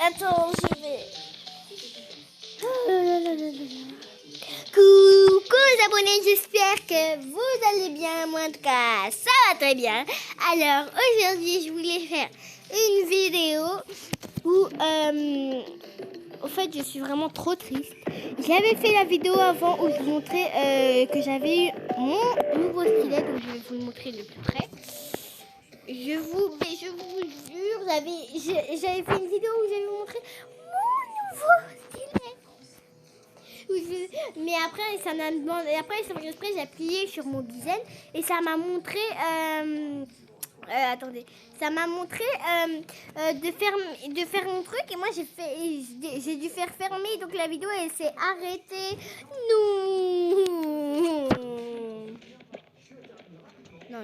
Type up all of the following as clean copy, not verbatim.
Attends, je vais... Coucou les abonnés, j'espère que vous allez bien. Moi en tout cas, ça va très bien. Alors aujourd'hui, je voulais faire une vidéo où, en fait, je suis vraiment trop triste. J'avais fait la vidéo avant où je vous montrais que j'avais eu mon nouveau stylet, donc je vais vous le montrer de plus près. Je vous jure, j'avais fait une vidéo où j'avais montré mon nouveau stylet. Mais après, ça m'a demandé. Après, j'ai appuyé sur mon dizaine et ça m'a montré. Attendez, ça m'a montré de faire mon truc et moi j'ai dû faire fermer, donc la vidéo elle s'est arrêtée. Non. Non.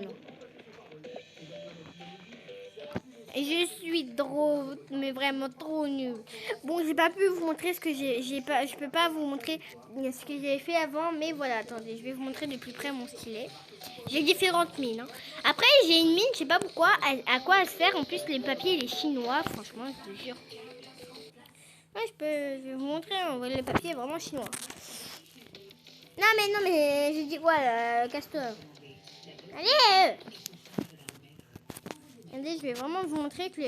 Je suis trop, mais vraiment trop nulle. Bon, j'ai pas pu vous montrer je peux pas vous montrer ce que j'avais fait avant, mais voilà, attendez, je vais vous montrer de plus près mon stylet. J'ai différentes mines. Hein. Après, j'ai une mine, je sais pas pourquoi, à quoi elle sert. En plus, les papiers, les chinois, franchement, je te jure. Ouais, je vais vous montrer, le papier est vraiment chinois. Non, mais, j'ai dit quoi, casse-toi. Allez Regardez, je vais vraiment vous montrer que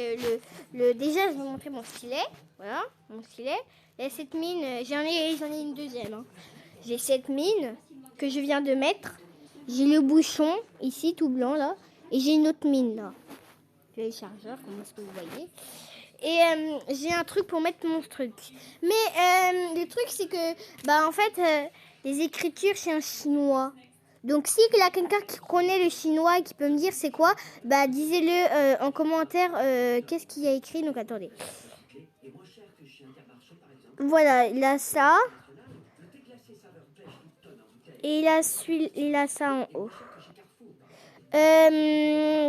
déjà, je vais vous montrer mon stylet. Voilà, mon stylet. Et cette mine, j'en ai une deuxième. Hein. J'ai cette mine que je viens de mettre. J'ai le bouchon ici, tout blanc là. Et j'ai une autre mine là. J'ai le chargeur, comme est-ce que vous voyez. Et j'ai un truc pour mettre mon truc. Mais le truc, c'est que, en fait, les écritures, c'est un chinois. Donc, si il y a quelqu'un qui connaît le chinois et qui peut me dire c'est quoi, disez-le en commentaire qu'est-ce qu'il y a écrit. Donc, attendez. Voilà, il a ça. Et il a ça en haut.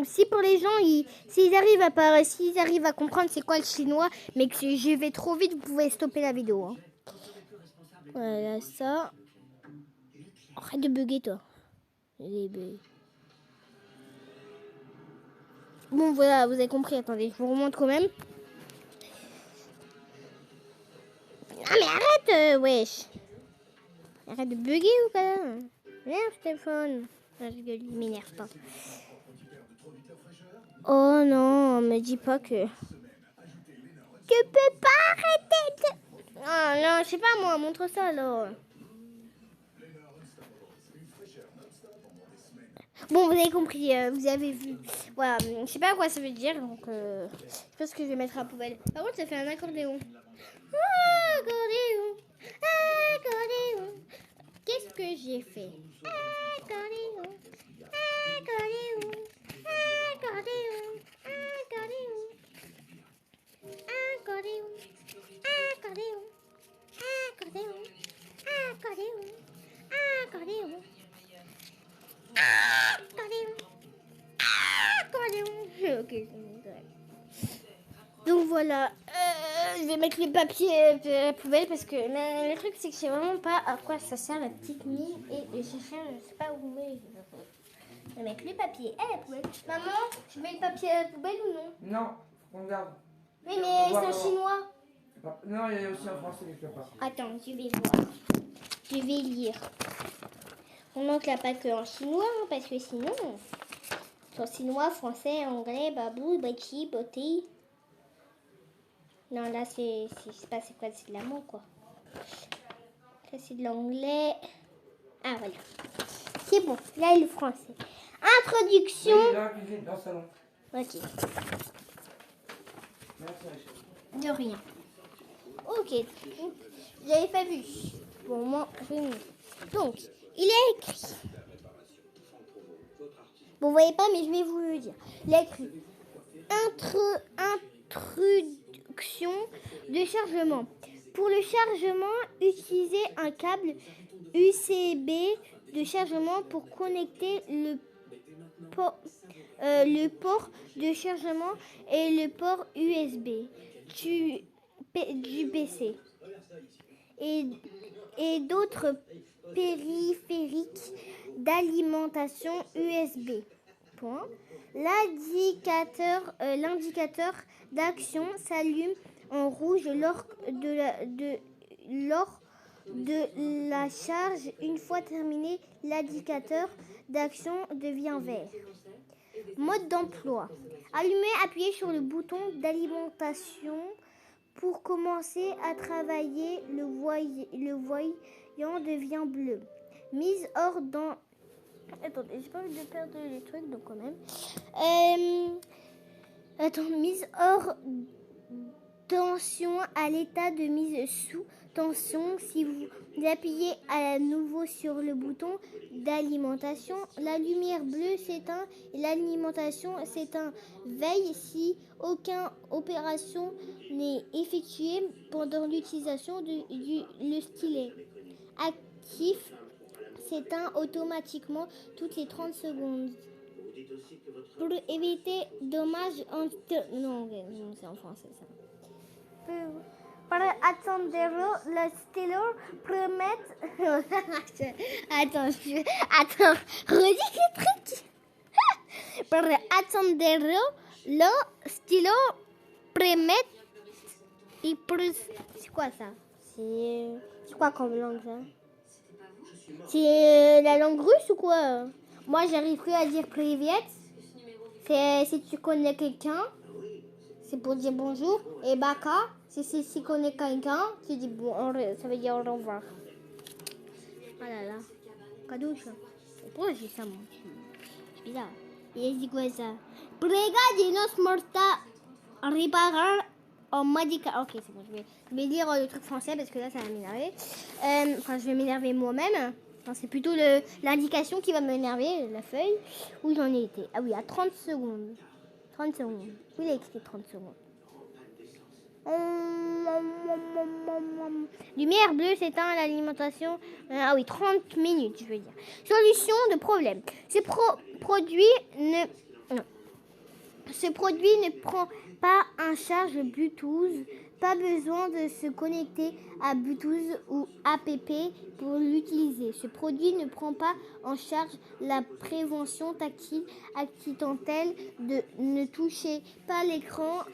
Si pour les gens, s'ils arrivent à comprendre c'est quoi le chinois, mais que je vais trop vite, vous pouvez stopper la vidéo. Hein. Voilà, ça. Arrête de bugger, toi. Bon, voilà, vous avez compris. Attendez, je vous remonte quand même. Ah, mais arrête, wesh. Arrête de bugger ou quoi? Merde, téléphone. Ah, je gueule, il m'énerve pas. Oh non, me dis pas que... Tu peux pas arrêter de... Ah non, je sais pas moi, montre ça alors. Bon, vous avez compris, vous avez vu. Voilà, je sais pas quoi ça veut dire, donc je pense que je vais mettre à la poubelle. Par contre, ça fait un accordéon. Accordéon, accordéon. Qu'est-ce que j'ai fait? Accordéon, accordéon, accordéon, accordéon, accordéon, accordéon, accordéon, accordéon, accordéon. Ok. Donc voilà, je vais mettre les papiers à la poubelle parce que le truc c'est que je sais vraiment pas à quoi ça sert la petite mine et je sais pas où mettre. Je vais mettre les papiers à la poubelle. Maman, tu mets le papier à la poubelle ou non? Non, faut qu'on garde. Oui, mais c'est en chinois. Non, il y a aussi en français quelque part. Attends, je vais voir. Je vais lire. On manque la pas que en chinois, hein, parce que sinon, en chinois, français, anglais, babou, bachi, beauté. Non, là, c'est pas c'est quoi, c'est de l'allemand, quoi. Ça, c'est de l'anglais. Ah, voilà. C'est bon, là, le français. Introduction. Oui, là, cuisine, dans le salon. Ok. Merci, De rien. Ok. J'avais pas vu. Bon, moi, je vais. Donc, il est écrit. Bon, vous voyez pas, mais je vais vous le dire. Il est écrit. Introduction de chargement. Pour le chargement, utilisez un câble USB de chargement pour connecter le port de chargement et le port USB du PC et d'autres périphériques d'alimentation USB. L'indicateur d'action s'allume en rouge lors de la charge. Une fois terminé, l'indicateur d'action devient vert. Mode d'emploi. Allumez, appuyez sur le bouton d'alimentation pour commencer à travailler. Le voyant devient bleu. Mise hors dans... Attendez, j'ai pas envie de perdre les trucs, donc quand même. Mise hors tension à l'état de mise sous tension. Si vous appuyez à nouveau sur le bouton d'alimentation, la lumière bleue s'éteint et l'alimentation s'éteint. Veille si aucune opération n'est effectuée pendant l'utilisation le stylet. Actif s'éteint automatiquement toutes les 30 secondes. Pour éviter dommages non, c'est en français ça. Para attendero, le stylo permet... Attends, redis le truc. Para attendero, le stylo permet... C'est quoi ça? C'est quoi comme langue ça? C'est la langue russe ou quoi? Moi, j'arrive plus à dire privet. C'est si tu connais quelqu'un, c'est pour dire bonjour. Et baka, c'est si tu connais quelqu'un, tu dis bon, ça veut dire au revoir. Oh là là, cadouche. Pourquoi j'ai ça, moi? C'est bizarre. Il dit quoi ça? Prega de nos morta reparar en medical. Ok, c'est bon, je vais lire le truc français parce que là, ça va m'énerver. Enfin, je vais m'énerver moi-même. Enfin, c'est plutôt l'indication qui va m'énerver, la feuille, où j'en ai été. Ah oui, à 30 secondes. 30 secondes. Où il a écrit 30 secondes? Lumière bleue s'éteint l'alimentation. Ah oui, 30 minutes, je veux dire. Solution de problème. Ce produit ne prend pas en charge Bluetooth. Pas besoin de se connecter à Bluetooth ou app pour l'utiliser. Ce produit ne prend pas en charge la prévention tactile accidentelle de ne toucher pas l'écran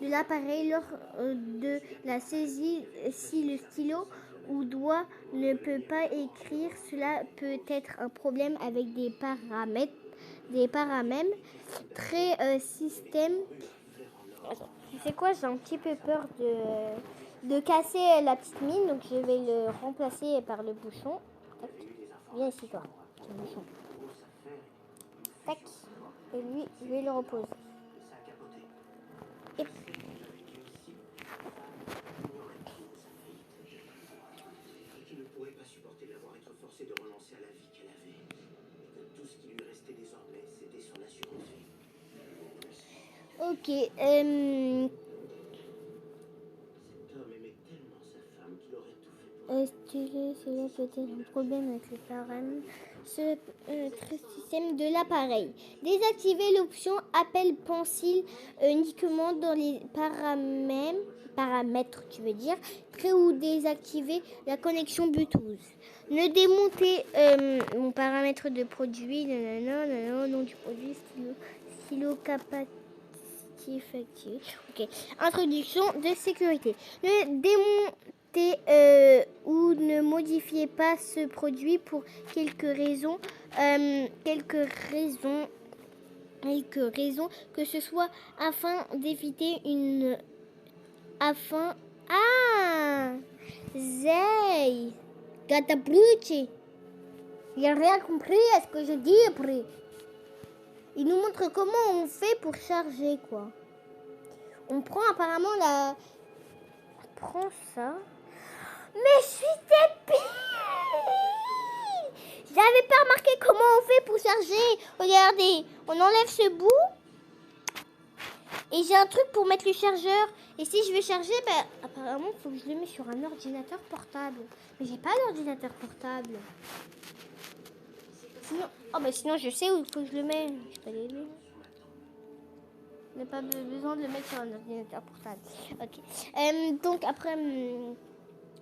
de l'appareil lors de la saisie. Si le stylo ou doigt ne peut pas écrire, cela peut être un problème avec des paramètres très système. C'est quoi? J'ai un petit peu peur de casser la petite mine, donc je vais le remplacer par le bouchon. Tac. Viens ici, toi. Le bouchon. Tac. Et lui, je vais le reposer. Et... Ok. Cela peut être un problème avec les paramètres système de l'appareil. Désactiver l'option appel pencil uniquement dans les paramètres, tu veux dire, ou désactiver la connexion Bluetooth. Ne démonter mon paramètre de produit, nom du produit, stylo capacitif activé. Ok. Introduction de sécurité. Ne démontez ou ne modifiez pas ce produit pour quelques raisons que ce soit afin d'éviter Zey Gataplucci. Il n'a rien compris à ce que je dis après. Il nous montre comment on fait pour charger, quoi. On prend apparemment prends ça. Mais je suis débile. J'avais pas remarqué comment on fait pour charger. Regardez, on enlève ce bout. Et j'ai un truc pour mettre le chargeur. Et si je veux charger, apparemment, il faut que je le mette sur un ordinateur portable. Mais j'ai pas d'ordinateur portable. Sinon, je sais où il faut que je le mette. Je peux aller lui. On n'a pas besoin de le mettre sur un ordinateur portable. Ok. Donc après,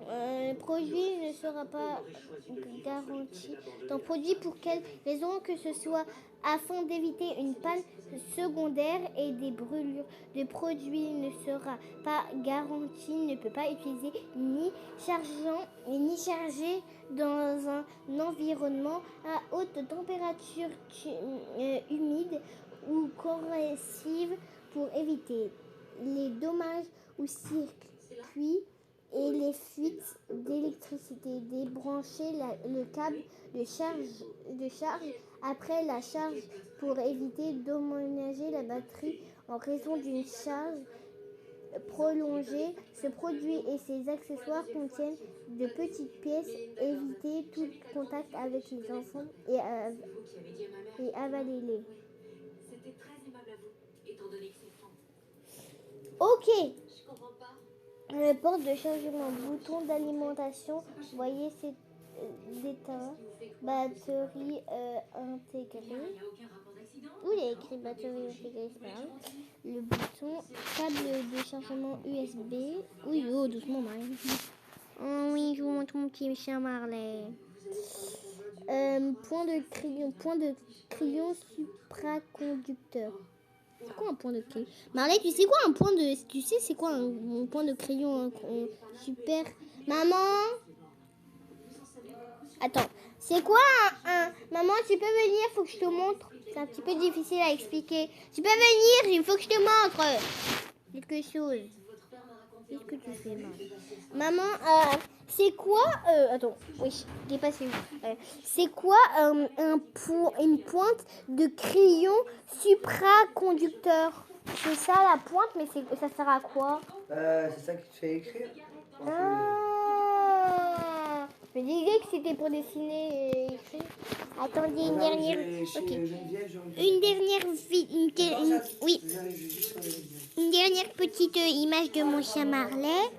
Le produit ne sera pas garanti. Ton produit pour quelle raison que ce soit afin d'éviter une panne secondaire et des brûlures. Le produit ne sera pas garanti, ne peut pas utiliser ni chargé dans un environnement à haute température humide ou corrosive pour éviter les dommages au circuit et les fuites d'électricité. Débrancher le câble de charge après la charge pour éviter d'endommager la batterie en raison d'une charge prolongée. Ce produit et ses accessoires contiennent de petites pièces. Évitez tout contact avec les enfants et avalez-les. C'était très aimable à vous, étant donné que c'est franc. Ok. Je comprends pas. Porte de chargement, bouton d'alimentation, voyez c'est d'éteint, batterie intégrée. Il n'y a aucun rapport d'accident. Où il est écrit batterie intégrée, c'est pas grave. Le bouton, câble de chargement USB. Oui, oh, doucement, Marie. Oh oui, je vous montre mon petit chien Marley. Point de crayon supraconducteur. C'est quoi un point de crayon? Marley, tu sais quoi un point de... Tu sais c'est quoi un point de crayon super... Maman? Attends. C'est quoi un... Maman, tu peux venir? Faut que je te montre. C'est un petit peu difficile à expliquer. Tu peux venir? Il faut que je te montre quelque chose. Qu'est-ce que tu fais, maman? C'est quoi... attends. Oui, j'ai passé où? C'est quoi une pointe de crayon supraconducteur? C'est ça la pointe, mais ça sert à quoi? C'est ça que tu fais écrire. Je me disais que c'était pour dessiner et écrire. Attendez, une dernière... Ok. Une dernière... Oui. Une dernière petite image de mon chien Marley.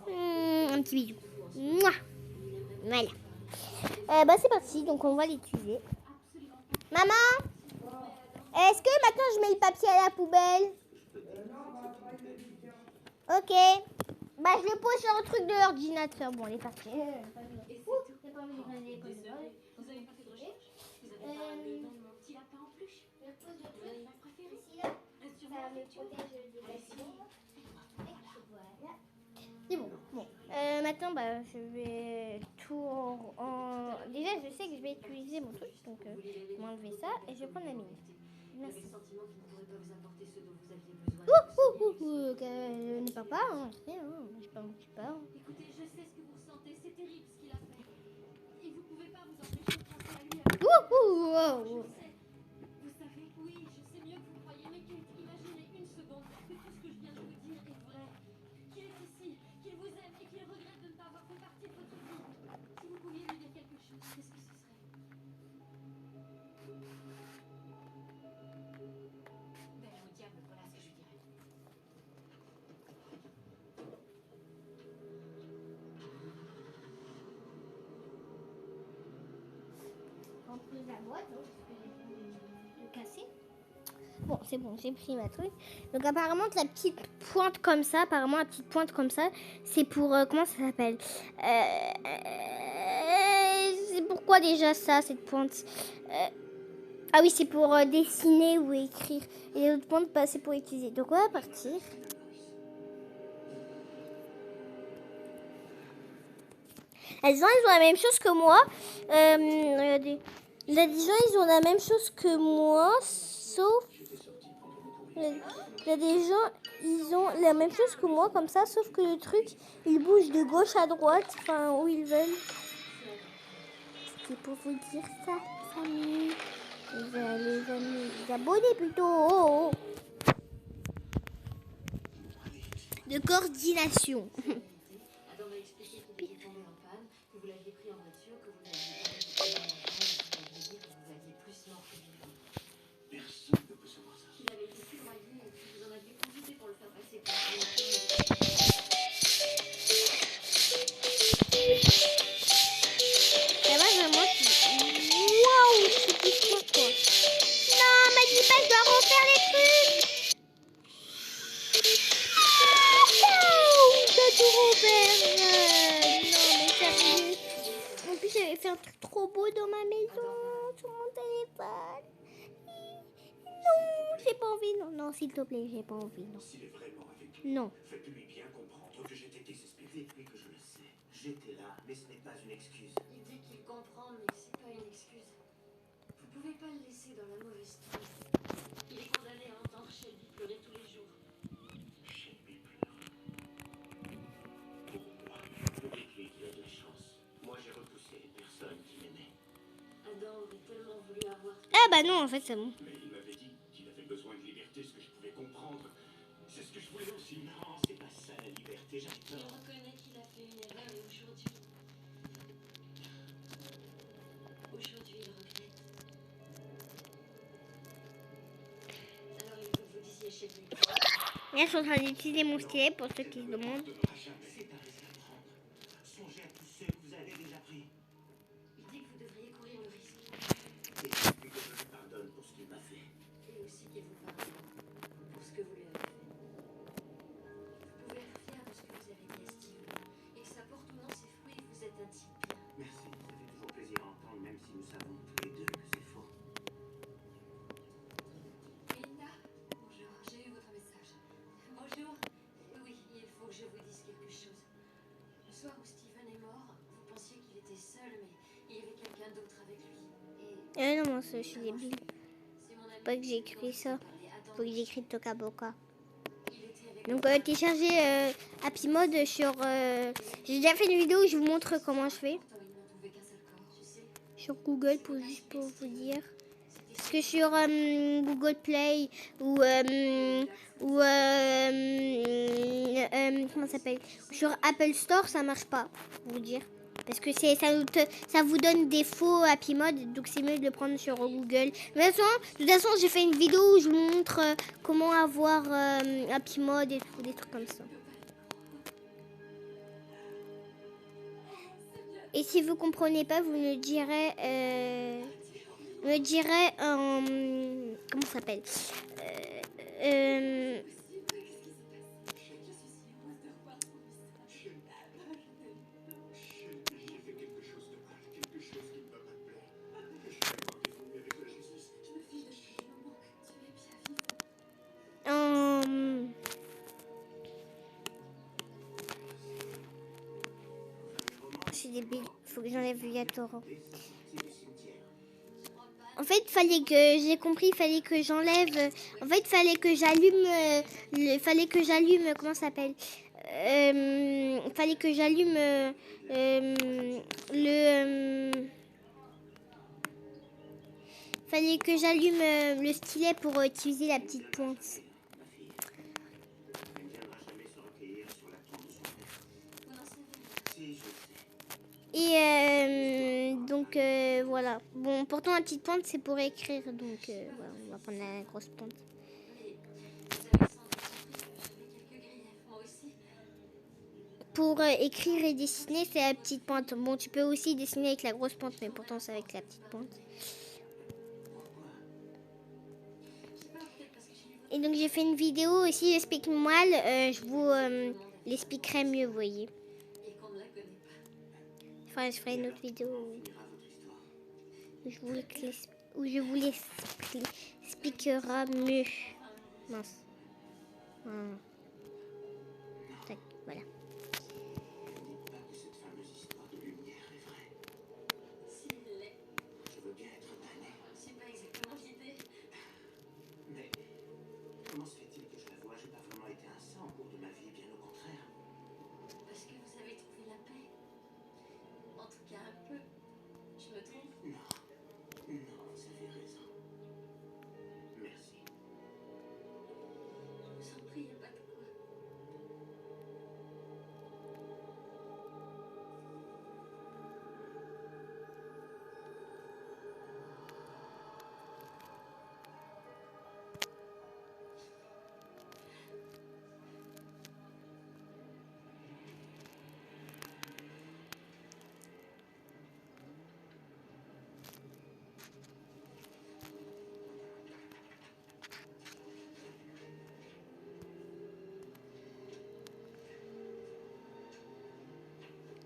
Un petit bisou. Mouah. Voilà. C'est parti, donc on va l'utiliser. Maman, est-ce que maintenant je mets le papier à la poubelle? Ok. Je le pose sur le truc de l'ordinateur. Bon, elle est partie. Vous avez pas fait de recherche? Vous avez pas le nom de mon petit lapin en peluche? Vous n'avez pas préféré? Reste sur moi, Voilà. C'est bon. Maintenant, je vais tout Déjà, je sais que je vais utiliser mon truc, donc je vais enlever ça et je vais prendre la mine. Merci. le sentiment qu'il ne pourrait pas vous apporter ce dont vous aviez besoin. Je ne pars pas, hein. Je sais pas où tu pars. Écoutez, je sais ce que vous ressentez, c'est terrible ce qu'il a fait. Et vous pouvez pas vous empêcher de penser à lui. Je sais. Vous savez, oui, je sais mieux que vous croyez, mais imaginez une seconde que tout ce que je viens de vous dire est vrai. Qu'il est ici, qu'il vous aime et qu'il regrette de ne pas avoir fait partie de votre vie. Si vous pouviez lui dire quelque chose, qu'est-ce que ce serait? Au diable, voilà ce que je dirais. En plus la boîte, le casser. Bon, c'est bon, j'ai pris ma truc. Donc apparemment la petite pointe comme ça, c'est pour comment ça s'appelle? C'est pourquoi déjà ça, cette pointe? Ah oui, c'est pour dessiner ou écrire. Et l'autre pointe, c'est pour utiliser. Donc on va partir. Ils ont la même chose que moi. Regardez. Les gens, ils ont la même chose que moi, sauf... Il y a des gens, ils ont la même chose que moi, comme ça, sauf que le truc, il bouge de gauche à droite, enfin, où ils veulent. C'était pour vous dire ça, famille. Les amis, les abonnés plutôt. Oh, oh. De coordination. Adam m'a expliqué que vous tombé en panne, que vous l'aviez pris en voiture, que vous n'aviez pas récupéré en vous aviez plus mort que vivant. Personne ne peut savoir ça. Qu'il avait été foudroyé et que vous en aviez profité pour le faire passer pour un Ça va, vraiment, waouh, c'est quoi? Non, m'a dit pas, je dois refaire les trucs. Wow, t'as tout un truc trop beau dans ma maison, sur mon téléphone. Non, j'ai pas envie. Non, non, s'il te plaît, j'ai pas envie. Non. S'il est vraiment avec lui, Non. faites-lui bien comprendre que j'étais désespéré. Dites-lui que je le sais. J'étais là, mais ce n'est pas une excuse. Il dit qu'il comprend, mais c'est pas une excuse. Vous pouvez pas le laisser dans la mauvaise tour. Il est condamné à entendre Shelby pleurer tous les jours. Shelby pleure. Pourquoi? Dites-lui qu'il a de la chance. Moi, j'ai repoussé les personnes qui m'aimaient. Adam aurait tellement voulu avoir Ah bah non, en fait, c'est bon. Mais il m'avait dit qu'il avait besoin de liberté, ce que je pouvais comprendre. C'est ce que je voulais aussi. Non, c'est pas ça la liberté, Il j'adore. reconnaît qu'il a fait une erreur et aujourd'hui, il regrette. Alors il veut que vous disiez chez lui. Là, je suis en train d'utiliser mon stylet pour ceux qui se demandent. Ne jamais c'est un risque à prendre. Songez à tous ceux que vous avez déjà pris. Il dit que vous devriez courir le risque. Et dites-lui que je lui pardonne pour ce qu'il m'a fait. Et aussi qu'il vous pardonne pour ce que vous lui avez fait. Vous pouvez être fier de ce que vous avez dit à Steve. Et que ça porte ou non ses fruits, vous êtes un type bien. Merci, ça fait toujours plaisir à entendre, même si nous savons tous les deux que c'est faux. Linda, bonjour, j'ai eu votre message. Bonjour. Oui, il faut que je vous dise quelque chose. Le soir où Steven est mort, vous pensiez qu'il était seul, mais il y avait quelqu'un d'autre avec lui. Et Non, moi, je suis débile. c'est mon ami. Pas que j'ai écrit ça. Faut que j'écris Toka Boka. Il était avec Donc, téléchargez Happy Mode sur... J'ai déjà fait une vidéo où je vous montre comment je fais. pourtant, ils n'ont trouvé qu'un seul corps, tu sais. Sur Google, juste pour vous dire. Parce que sur Google Play ou... comment ça s'appelle? Sur Apple Store, ça marche pas, pour vous dire. Parce que ça vous donne des faux Happy Mode, donc c'est mieux de le prendre sur Google. Mais de toute façon, j'ai fait une vidéo où je vous montre comment avoir Happy Mode et tout, des trucs comme ça. Et si vous comprenez pas, vous me direz, comment ça s'appelle? J'ai fait quelque chose de mal, quelque chose qui ne va pas te plaire. Je vais avoir des ennuis avec la justice. Je me fiche de ce qui nous manque. Tu es bien vivant. Je suis débile, faut que j'enlève Yatora. C'est du cimetière. En fait, fallait que j'ai compris, il fallait que j'enlève. En fait, fallait que j'allume. Comment ça s'appelle? Fallait que j'allume fallait que j'allume le stylet pour utiliser la petite pointe. Ma fille. Elle ne viendra jamais se recueillir sur la tombe de son père. Vous n'en savez rien. Si, je sais. Et donc voilà. Bon, pourtant la petite pointe c'est pour écrire, donc voilà, on va prendre la grosse pointe. Mais vous avez sans doute compris que j'avais quelques griefs, moi aussi. Pour écrire et dessiner, c'est la petite pointe. Bon, tu peux aussi dessiner avec la grosse pointe, mais pourtant c'est avec la petite pointe. Je sais pas, peut-être parce que j'ai lu votre Et donc j'ai fait une vidéo, et si j'explique mal, je vous l'expliquerai mieux, vous voyez. et qu'on ne la connaît pas. Enfin, je ferai une autre vidéo Finira votre histoire. où je vous l'expliquera mieux. Mince. Voilà. Tac, voilà. Ne dites pas que cette fameuse histoire de lumière est vraie. S'il l'est, Je veux bien être damné. c'est pas exactement l'idée. Mais comment se fait-il que je la vois? J'ai pas vraiment été un saint au cours de ma vie, bien au contraire. Parce que vous avez trouvé la paix. En tout cas, un peu. Je me trompe. Non, non, vous avez raison. Merci. Je vous en prie, y a pas de quoi.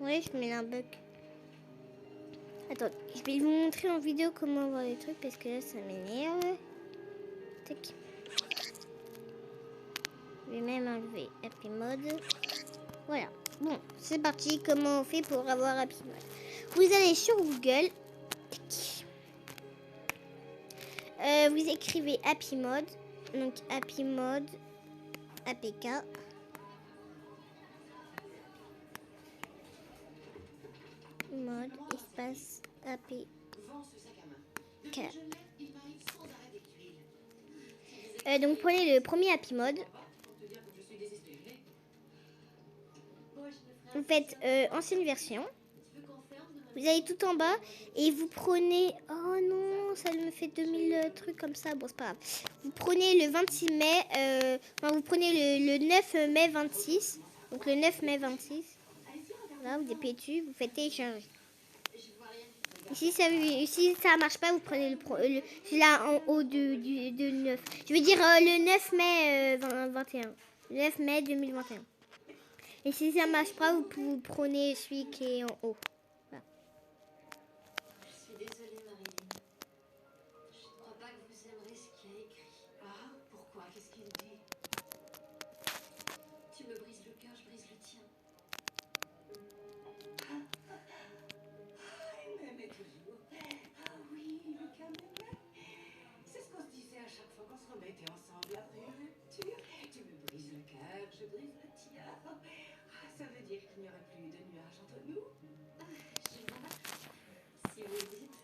Oui, je mets un bug. Attends. Je vais vous montrer en vidéo comment voir les trucs parce que là ça m'énerve. Tac. Je vais même enlever Happy Mode. Voilà. Bon, c'est parti. Comment on fait pour avoir Happy Mode? Vous allez sur Google. Vous écrivez Happy Mode. Donc Happy Mode. APK. Mode espace APK. Donc prenez le premier Happy Mode. Vous faites ancienne version. Vous allez tout en bas et vous prenez... Oh non, ça me fait 2000 trucs comme ça. Bon, c'est pas grave. Vous prenez le 26 mai... vous prenez le 9 mai 26. Donc le 9 mai 26. Là, vous dépêchez dessus, vous faites télécharger. Si ça marche pas, vous prenez celui-là en haut de 9. Je veux dire le 9 mai 21. Le 9 mai 2021. Et si ça marche pas, vous prenez celui qui est en haut. Voilà. Je suis désolée, Marilyn. Je ne crois pas que vous aimerez ce qu'il y a écrit. Ah, pourquoi? Qu'est-ce qu'il dit? Tu me brises le cœur, je brise le tien. Il m'aimait toujours. Ah oui, le cas m'aimait. C'est ce qu'on se disait à chaque fois qu'on se remettait ensemble après une rupture. Tu me brises le cœur, je brise le tien. Ah, ça veut dire qu'il n'y aurait plus de nuages entre nous? Je vois. Si vous le dites.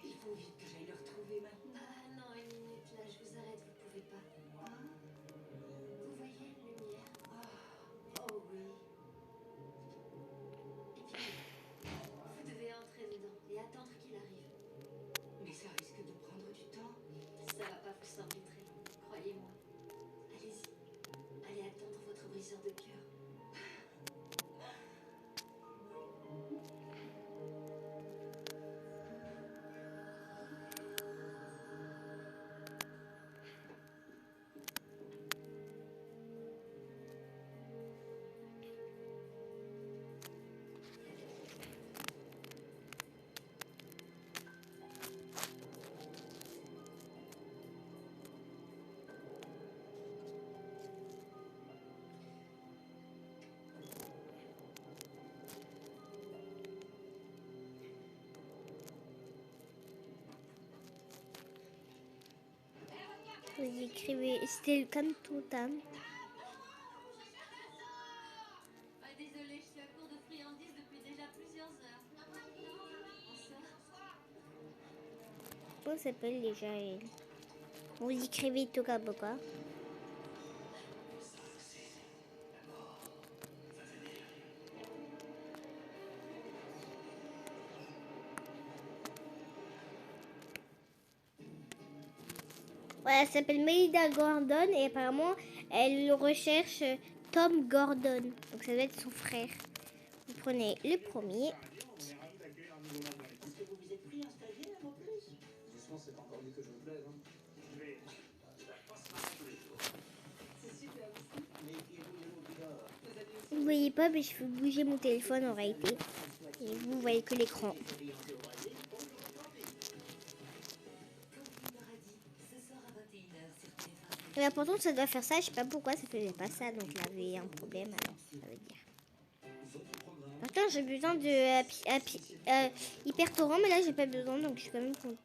Il faut vite que j'aille le retrouver maintenant. Ah non, une minute, là, je vous arrête, vous pouvez pas. Vous voyez une lumière? Oh oui. Et puis, vous devez entrer dedans et attendre qu'il arrive. Mais ça risque de prendre du temps. Ça va pas vous sembler très long, croyez-moi. Allez-y, allez attendre votre briseur de cœur. Vous écrivez c'était comme tout âme. Ah, désolée, je suis à court de friandises depuis déjà plusieurs heures. Bonsoir. Comment s'appelle déjà elle? Vous écrivez Toka Boka. Voilà, elle s'appelle Melinda Gordon et apparemment elle recherche Tom Gordon. Donc ça doit être son frère. Vous prenez le premier. Est-ce que vous vous êtes pris un stagiaire en plus? Doucement, c'est pas encore dit que je me plaise. Hein. C'est super aussi. Mais qui est au bizarre. Vous voyez pas, mais je fais bouger mon téléphone en réalité. Et vous voyez que l'écran. Et bien pourtant ça doit faire ça, je sais pas pourquoi ça faisait pas ça, donc il y avait un problème alors ça veut dire. Pourtant j'ai besoin de hyper torrent, mais là j'ai pas besoin donc je suis quand même contente.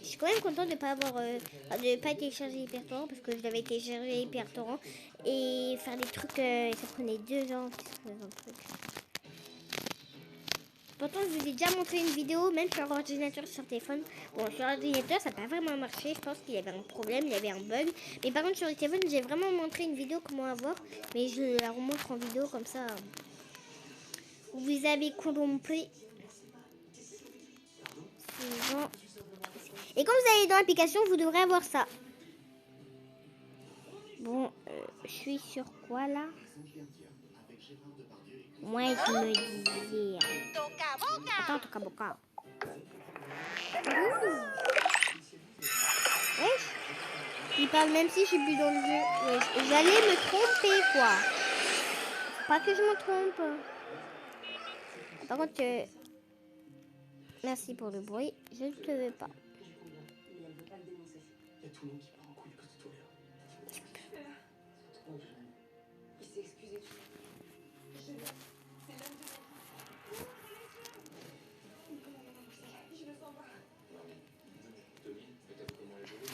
Je suis quand même contente de pas avoir de pas télécharger hyper torrent parce que je l'avais téléchargé hyper torrent et faire des trucs ça prenait 2 ans. Pourtant, je vous ai déjà montré une vidéo, même sur ordinateur, sur téléphone. Bon, sur ordinateur, ça n'a pas vraiment marché. Je pense qu'il y avait un problème, il y avait un bug. Mais par contre, sur le téléphone, j'ai vraiment montré une vidéo comment avoir. Mais je la remontre en vidéo comme ça. Vous avez compris. Suivant. Et quand vous allez dans l'application, vous devrez avoir ça. Bon, je suis sur quoi là? Moi, je me disais... Attends, Toka Boka. Wesh. Il parle même si je suis plus dans le jeu. Wesh. J'allais me tromper, quoi. Faut pas que je me trompe. Par contre, Merci pour le bruit. Je ne te veux pas. J'ai combien? Mais elle veut pas le dénoncer. Il y a tout le monde qui part en couille à cause de toi, Léa. Il s'est excusé. C'est l'homme de ma vie. Je le sens pas. Tommy, mais t'as vu comment elle est jolie?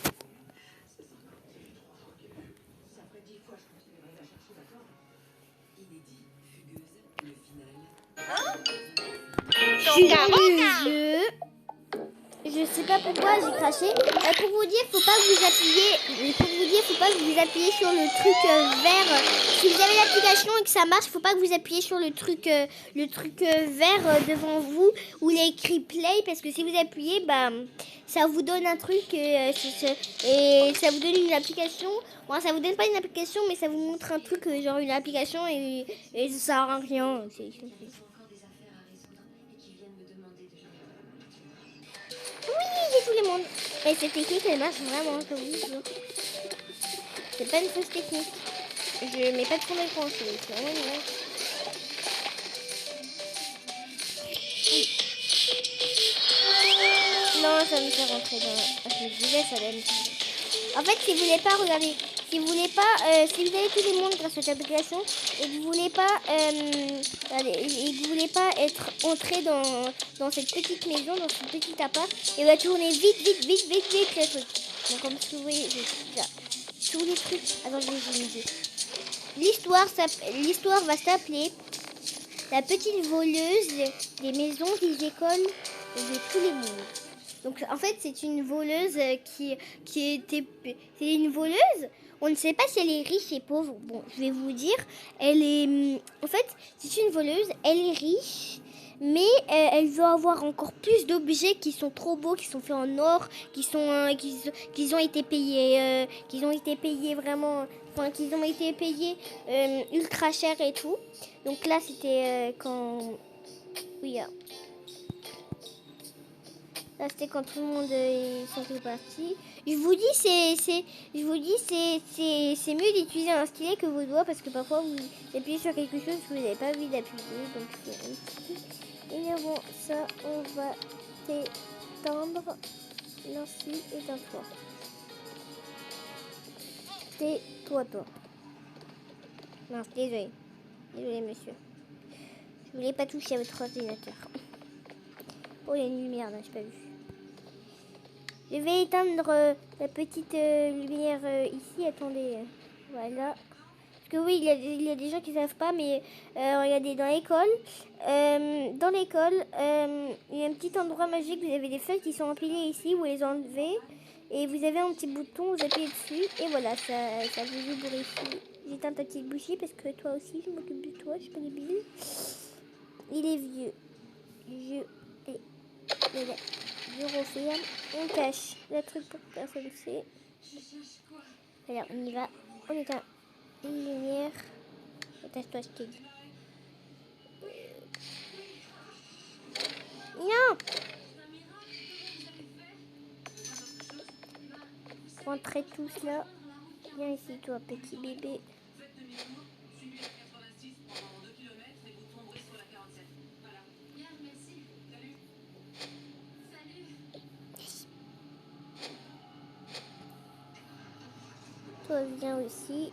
C'est ça. Ça fait 3 fois qu'elle est vue. Ça ferait 10 fois, je continuerai à chercher, d'accord? Inédit, fugueuse, le final. Je sais pas pourquoi j'ai craché. Pour vous dire, faut pas que vous appuyez. Pour vous dire, faut pas que vous appuyez sur le truc vert. Si vous avez l'application et que ça marche, faut pas que vous appuyez sur le truc vert devant vous où il est écrit play, parce que si vous appuyez, bah ça vous donne un truc et ça vous donne une application. Bon, ça vous donne pas une application, mais ça vous montre un truc genre une application et ça sert à rien. Ils ont encore des affaires à résoudre et qui viennent me demander de gérer. Oui, j'ai tous les mondes. Et cette technique, elle marche vraiment, je vous jure. C'est pas une fausse technique. Je mets pas de fond d'écran, c'est vraiment bien. Non, ça me fait rentrer dans... Je me disais, ça allait me faire. En fait, si vous voulez pas, regardez. Si vous voulez pas, si vous avez tous les mondes grâce à cette application et que vous voulez pas, et que vous voulez pas être entré dans cette petite maison, dans ce petit appart, et va tourner vite le truc. Donc comme vous voyez, j'ai déjà tous les trucs. Attends, je vais vous dire. L'histoire va s'appeler La petite voleuse des maisons, des écoles et de tous les mondes. Donc en fait, c'est une voleuse c'est une voleuse. On ne sait pas si elle est riche et pauvre. Bon, je vais vous dire, en fait, c'est une voleuse, elle est riche, mais elle veut avoir encore plus d'objets qui sont trop beaux, qui sont faits en or, qui ont été payés vraiment, enfin, qu'ils ont été payés ultra cher et tout. Donc là, c'était quand, oui. Là, c'était quand tout le monde sont partis. Je vous dis, c'est mieux d'utiliser un stylet que vos doigts parce que parfois vous appuyez sur quelque chose que vous n'avez pas envie d'appuyer. Donc c'est un petit peu énervant. Ça, on va t'étendre. Merci, éteins-toi. Tais-toi, toi. Non, désolé. Désolé, monsieur. Je voulais pas toucher à votre ordinateur. Oh, il y a une lumière là, j'ai pas vu. Je vais éteindre la petite lumière ici. Attendez, voilà. Parce que oui, il y a des gens qui ne savent pas, mais regardez, dans l'école, il y a un petit endroit magique. Vous avez des feuilles qui sont empilées ici, vous les enlevez. Et vous avez un petit bouton, vous appuyez dessus. Et voilà, ça vous ouvre ici. J'éteins ta petite bougie parce que toi aussi, je m'occupe de toi, je suis pas débile. Il est vieux. Je referme, on cache le truc pour que personne ne sait. Alors on y va, on éteint les lumières. Attache-toi, je t'ai dit. Non! Rentrez tous là. Viens ici toi, petit bébé. Toi, viens aussi.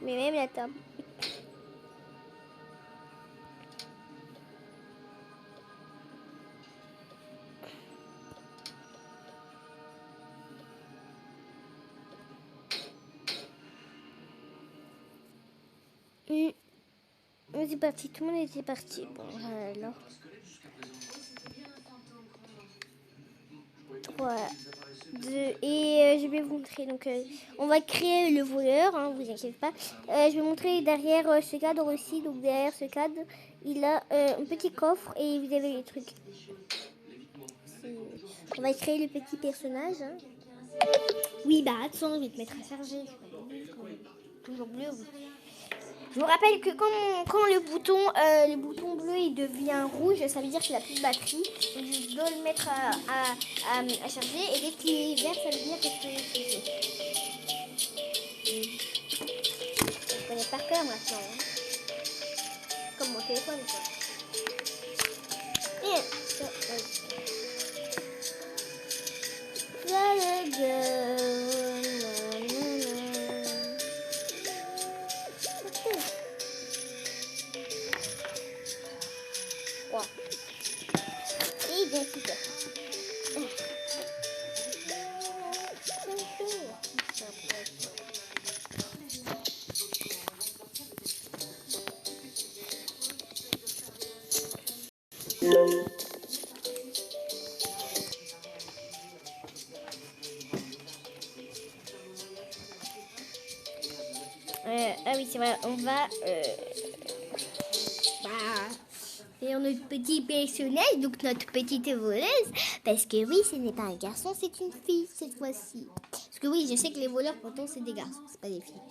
Mais même la table. C'est parti, tout le monde était parti. Bon, alors. 3, 2, et je vais vous montrer. Donc, on va créer le voleur, hein, vous inquiétez pas. Je vais montrer derrière ce cadre aussi. Donc, derrière ce cadre, il a un petit coffre et vous avez les trucs. On va créer le petit personnage. Hein. Oui, bah attends, je vais te mettre à charger. Toujours bleu. Oui. Je vous rappelle que quand le bouton bleu il devient rouge, ça veut dire qu'il n'a plus de batterie. Donc je dois le mettre à charger. Et dès qu'il est vert, ça veut dire que je peux l'utiliser. Je connais par cœur maintenant. Hein. Comme mon téléphone. Quoi. Et ah oui, c'est vrai, on va faire notre petit personnage, donc notre petite voleuse. Parce que oui, ce n'est pas un garçon, c'est une fille cette fois-ci. Parce que oui, je sais que les voleurs, pourtant, c'est des garçons, c'est pas des filles.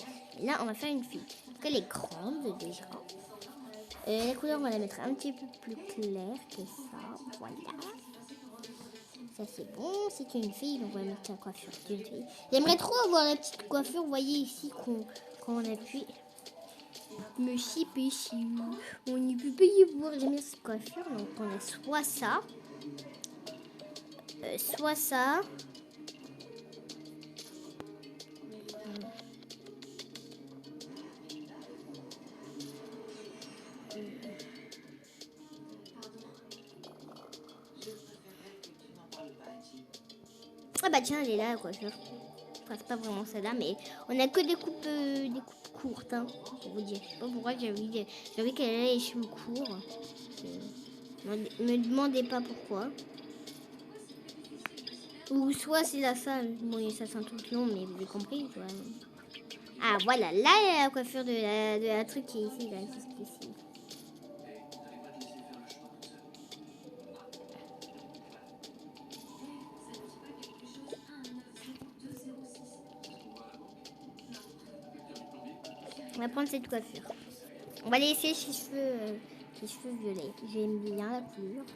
Et là, on va faire une fille. Donc elle est grande déjà. La couleur, on va la mettre un petit peu plus claire que ça. Voilà. Ça c'est bon, c'est une fille, donc on va mettre la coiffure d'une fille. J'aimerais trop avoir la petite coiffure, vous voyez ici quand on appuie. Mais si, on n'y peut pas y voir. J'aime bien cette coiffure, donc on a soit ça, soit ça. Ah bah tiens, elle est là la coiffure. Enfin, c'est pas vraiment celle-là, mais on a que des coupes courtes, hein, pour vous dire. Je sais pas pourquoi j'ai envie qu'elle ait les cheveux courts. Me demandez pas pourquoi. Ou soit c'est la salle. Bon, ça c'est un truc long, mais vous avez compris, tu vois. Ah voilà, là il y a la coiffure de la truc qui est ici, là, c'est ce qui est ici. On va prendre cette coiffure. On va laisser ses cheveux violets. J'aime bien la couleur.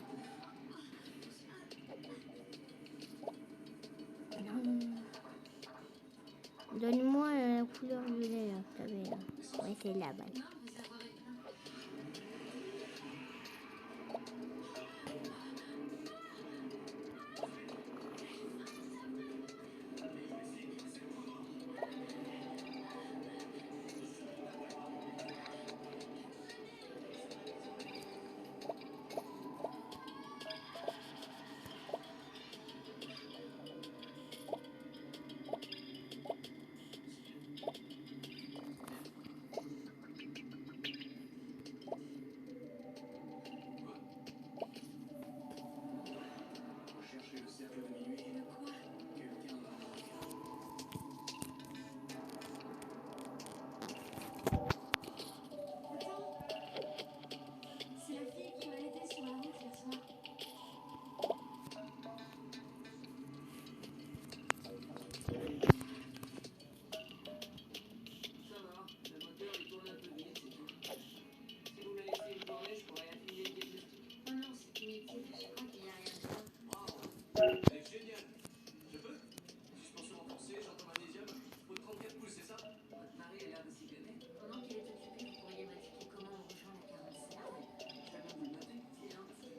Donne-moi la couleur violet là. Ouais, c'est là, bas. C'est la fille qui m'a aidé sur la route hier soir. Ça va, le moteur il tourne un peu vite, c'est tout. Si vous me laissez une journée, je pourrais affiner le diagnostic. Oh non, c'est inutile, je crois qu'il n'y a rien de ça. C'est génial. Je peux? Suspension renforcée, j'entends magnésium. Au 34 pouces, c'est ça? Votre mari a l'air de s'y connaître. Pendant qu'il est occupé, vous pourriez m'indiquer comment on rejoint la 47. Je vais vous le noter. C'est gentil.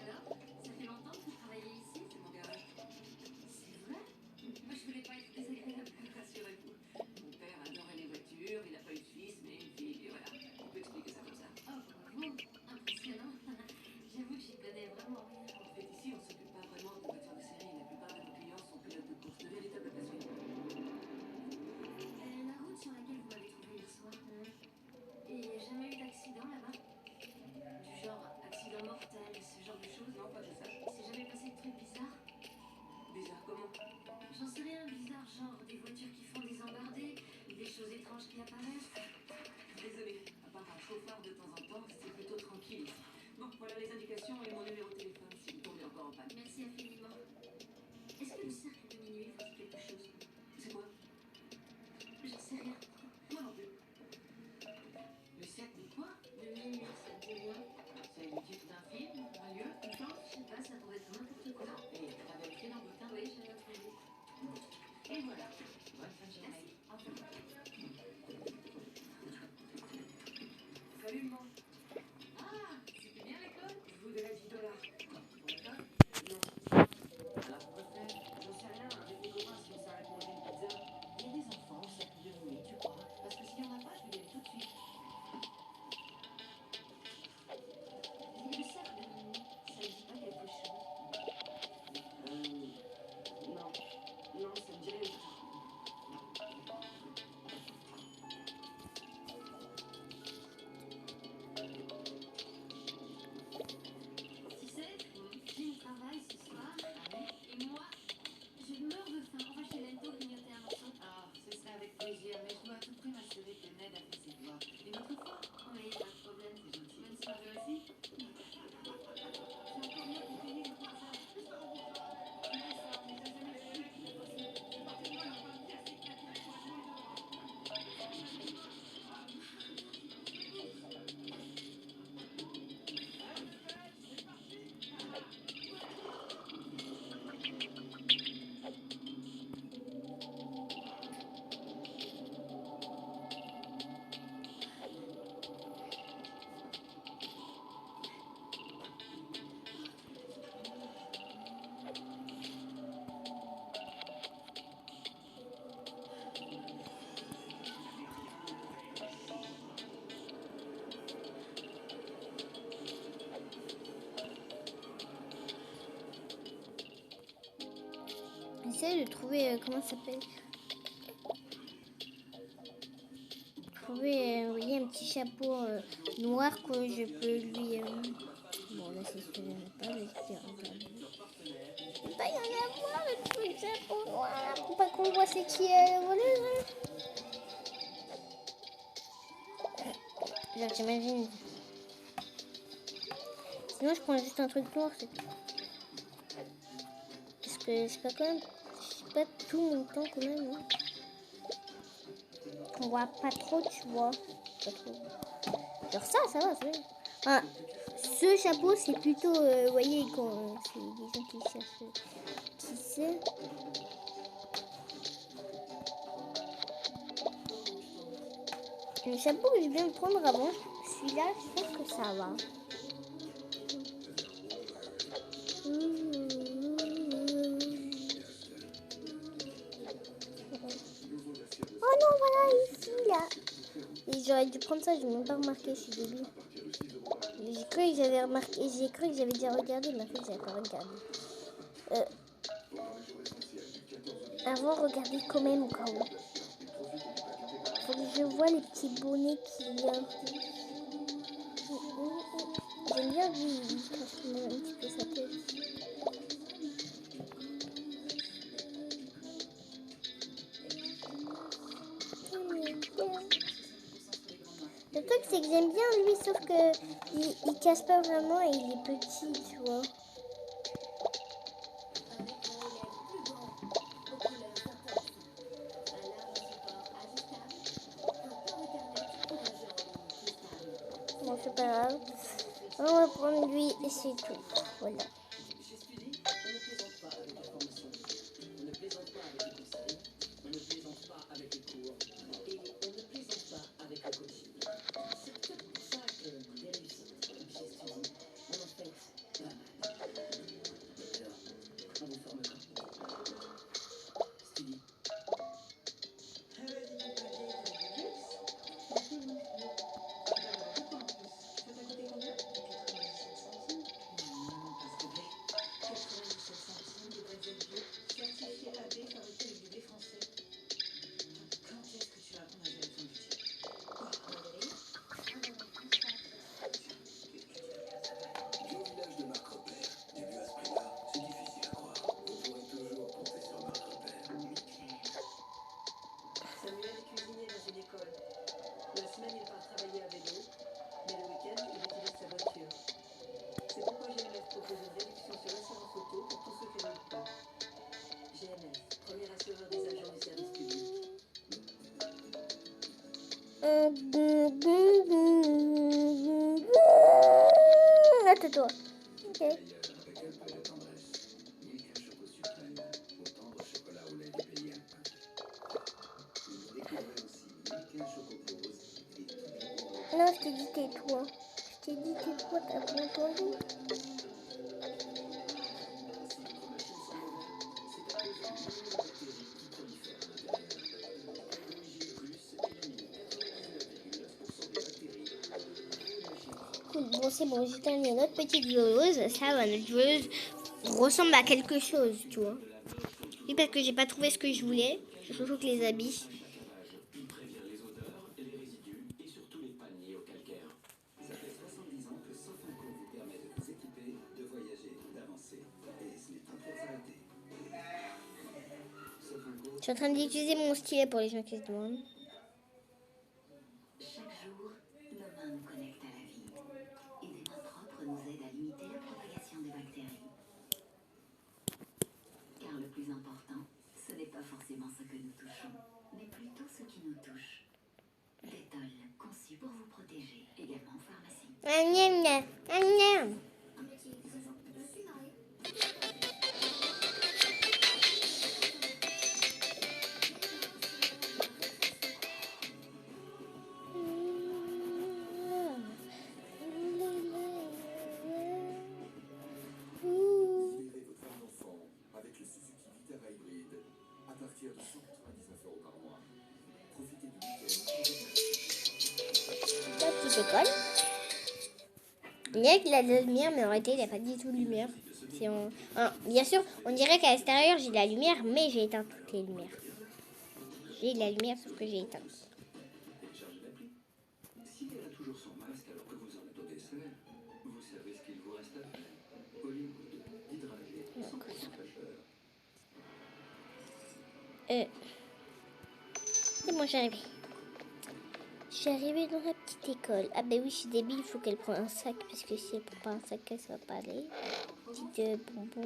Alors, ça fait longtemps que vous travaillez ici? C'est mon garage. C'est vrai? Moi, je voulais pas être désagréable. Rassurez-vous. Mon père adorait les voitures, il n'a pas eu de fils, mais une fille, et voilà. On peut expliquer ça comme ça. Oh, bravo, impressionnant. J'avoue que j'y connais vraiment rien. En fait, ici, on s'occupe pas vraiment de voitures de série. La plupart de nos clients sont pilotes de course, de véritables passionnés. La route sur laquelle vous m'avez trouvé hier soir, et il n'y a jamais eu d'accident là-bas? Du genre accident mortel, ce genre de choses? Non, pas que je sache. Il s'est jamais passé de trucs bizarres? Bizarre comment? J'en sais rien, bizarre, genre des voitures qui font des embardées, des choses étranges qui apparaissent. Désolé, à part un chauffard de temps en temps, c'est plutôt tranquille ici. Bon, voilà les indications et mon numéro de téléphone si vous tombez encore en panne. Merci infiniment. Est-ce que le cercle de minuit vous dit quelque chose? C'est quoi? J'en sais rien. Moi non plus. Et voilà. Bonne fin de journée. Salut, maman. Ah, c'était bien l'école? Je voudrais 10 $. Pour l'école? Non. Alors pourquoi faire? J'en sais rien. Avec mes copains, si on s'arrête manger une pizza. Il y a des enfants au cercle de Louis, tu crois? Parce que s'il n'y en a pas, je vais y aller tout de suite. Le cercle de minuit, ça ne dit pas quelque chose. Non. Non, ça me dirait. Tu sais, j'ai une travail ce soir. Et moi, je meurs de faim. On va chez Lento grignoter un morceau. Ah, ce serait avec plaisir, mais je dois à tout prix m'assurer que Ned a fait ses devoirs. Une autre fois? Oui, pas de problème. C'est gentil. Bonne soirée aussi. C'est encore bien pour payer le croissant. J'essaie de trouver, comment ça s'appelle? Trouver, vous voyez, un petit chapeau noir que je peux lui... Bon, là, c'est ce que je n'ai pas, mais je vais regarder. Il va y en avoir, le truc chapeau noir, pour pas qu'on voit c'est qui est le voleur. Genre, j'imagine. Sinon, je prends juste un truc noir, c'est tout. Parce que c'est pas quand même... C'est pas tout mon temps quand même, hein. On voit pas trop, tu vois. Pas trop. Genre ça va, c'est bien. Ah, ce chapeau, c'est plutôt, vous voyez, quand c'est des gens qui cherchent qui c'est. Le chapeau que je viens de prendre avant, celui-là, je trouve que ça va. Oh non, voilà, ici, là. Et j'aurais dû prendre ça, je n'ai même pas remarqué, je suis débile. J'ai cru que j'avais remarqué, j'ai cru que j'avais déjà regardé, mais en fait, j'avais pas regardé. Avant, regardez quand même au cas où. Faut que je vois les petits bonnets qu'il y a. J'aime bien lui, il cache un petit peu sa tête. Le truc c'est que j'aime bien lui, sauf que il casse pas vraiment et il est petit, tu vois. Bon, c'est pas grave. On va prendre lui et c'est tout. Voilà. Chez Studi, on ne plaisante pas avec la formation. On ne plaisante pas avec les conseils. On ne plaisante pas avec les cours. Et on ne plaisante pas avec le coaching. C'est peut-être pour ça que les réussites, comme chez Studi, on en fait pas mal. Alors, on vous forme quand? Studi. Au village de Marc Repère, des lieux à ce prix-là, c'est difficile à croire. Vous pourrez toujours compter sur Marc Repère. Samuel est cuisinier dans une école. La semaine, il part travailler à vélo, mais le week-end, il utilise sa voiture. C'est pourquoi GMF propose une réduction sur l'assurance auto pour tous ceux qui roulent peu. GMF, premier assureur des agents du service public. Attends-toi. Ok. Avec un peu de tendresse. Milka Choco Suprême. Au tendre chocolat au lait Non, je t'ai dit tais-toi. Je t'ai dit tais-toi, t'as pas entendu. Cool. Bon, c'est bon, j'ai terminé notre petite joueuse. Ça va, notre joueuse ressemble à quelque chose, tu vois. Oui, parce que j'ai pas trouvé ce que je voulais. Je trouve que les habits. Il prévient les odeurs, les résidus et surtout les pannes liées au calcaire. Ça fait 70 ans que Sofinco vous permet de vous équiper, de voyager, d'avancer. Et ce n'est pas pour s'arrêter. Sofinco, Je suis en train d'utiliser mon stylet pour les gens qui se demandent. Chaque jour, nos mains nous connectent à la vie. Et des mains propres nous aident à limiter la propagation des bactéries. Car le plus important, ce n'est pas forcément ce que nous touchons, mais plutôt ce qui nous touche. Détol, conçu pour vous protéger, également en pharmacie. Miam, miam, miam, miam. libérez votre âme d'enfant avec le Suzuki Vitara hybride à partir de 199 € par mois. Profitez du week-end. La petite école. Il y a de la lumière, mais en réalité, il n'y a pas du tout de lumière. Bien sûr, on dirait qu'à l'extérieur, j'ai de la lumière, mais j'ai éteint toutes les lumières. J'ai de la lumière, sauf que j'ai éteint. Téléchargez l'appli. Si elle a toujours son masque alors que vous en êtes au dessert, vous savez ce qu'il vous reste à faire. Hollywood, hydraté, 100% fraîcheur. C'est bon, j'ai arrivé. Je suis arrivée dans la petite école. Ah ben oui, je suis débile, il faut qu'elle prenne un sac, parce que si elle prend pas un sac, ça va pas aller. Petite bonbon.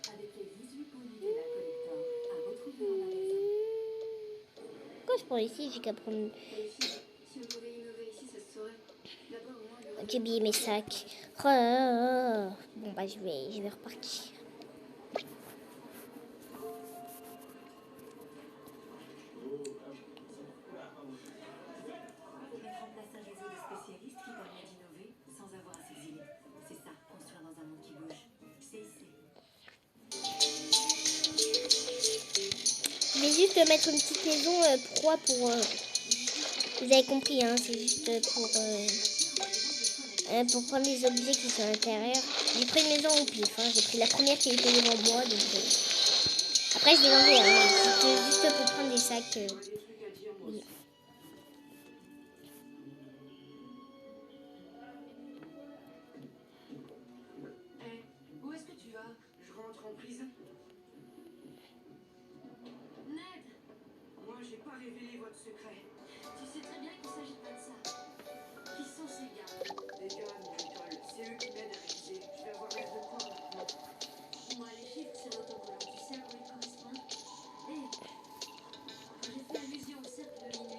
Avec les 18 pots Nutella Collector à retrouver en magasin. Pourquoi je prends ici, j'ai qu'à prendre... Les filles, si on pouvait innover ici, ça se saurait. D'abord, au moins, il y aurait... J'ai oublié mes sacs. Oh là là. Bon bah je vais repartir. Mettre en place un réseau de spécialistes qui permet d'innover sans avoir à s'exiler. C'est ça, construire dans un monde qui bouge. CIC. Je vais juste mettre une petite maison proie pour... vous avez compris, hein, c'est juste pour prendre les objets qui sont à l'intérieur. J'ai pris une maison au pif, hein, j'ai pris la première qui était devant moi. Donc, après je vais l'enlever, hein, juste pour prendre des sacs. Oui. Hé, où est-ce que tu vas? Je rentre en prison. Ned, Moi, j'ai pas révélé votre secret. tu sais très bien qu'il s'agit pas de ça. Qui sont ces gars? Les gars, mon école, c'est eux qui m'aident à réviser. Je vais avoir l'air de quoi maintenant? Moi, les chiffres sur l'autocollant, tu sais à quoi ils correspondent? Hé, quand j'ai fait allusion au cercle de minuit,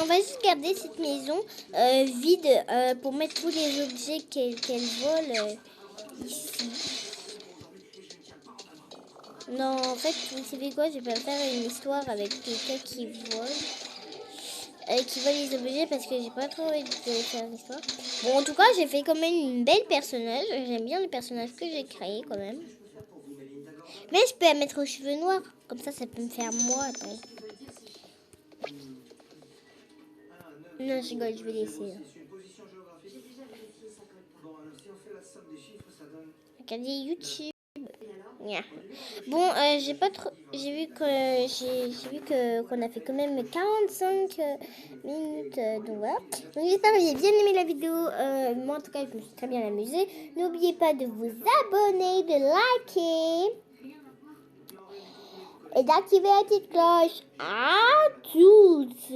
on va juste garder cette maison vide pour mettre tous les objets qu'elle vole ici. Non, en fait, vous savez quoi, je vais pas faire une histoire avec quelqu'un qui vole les objets parce que j'ai pas trop envie de faire l'histoire. Bon, en tout cas, j'ai fait quand même une belle personnage. J'aime bien le personnage que j'ai créé quand même. Mais je peux la mettre aux cheveux noirs. Comme ça peut me faire moi. Attends. Non, je rigole, je vais laisser. Regardez YouTube. Yeah. Bon, j'ai vu qu'on a fait quand même 45 minutes. Donc voilà. Donc j'espère que vous avez bien aimé la vidéo. Moi en tout cas, je me suis très bien amusée. N'oubliez pas de vous abonner, de liker et d'activer la petite cloche. À toutes.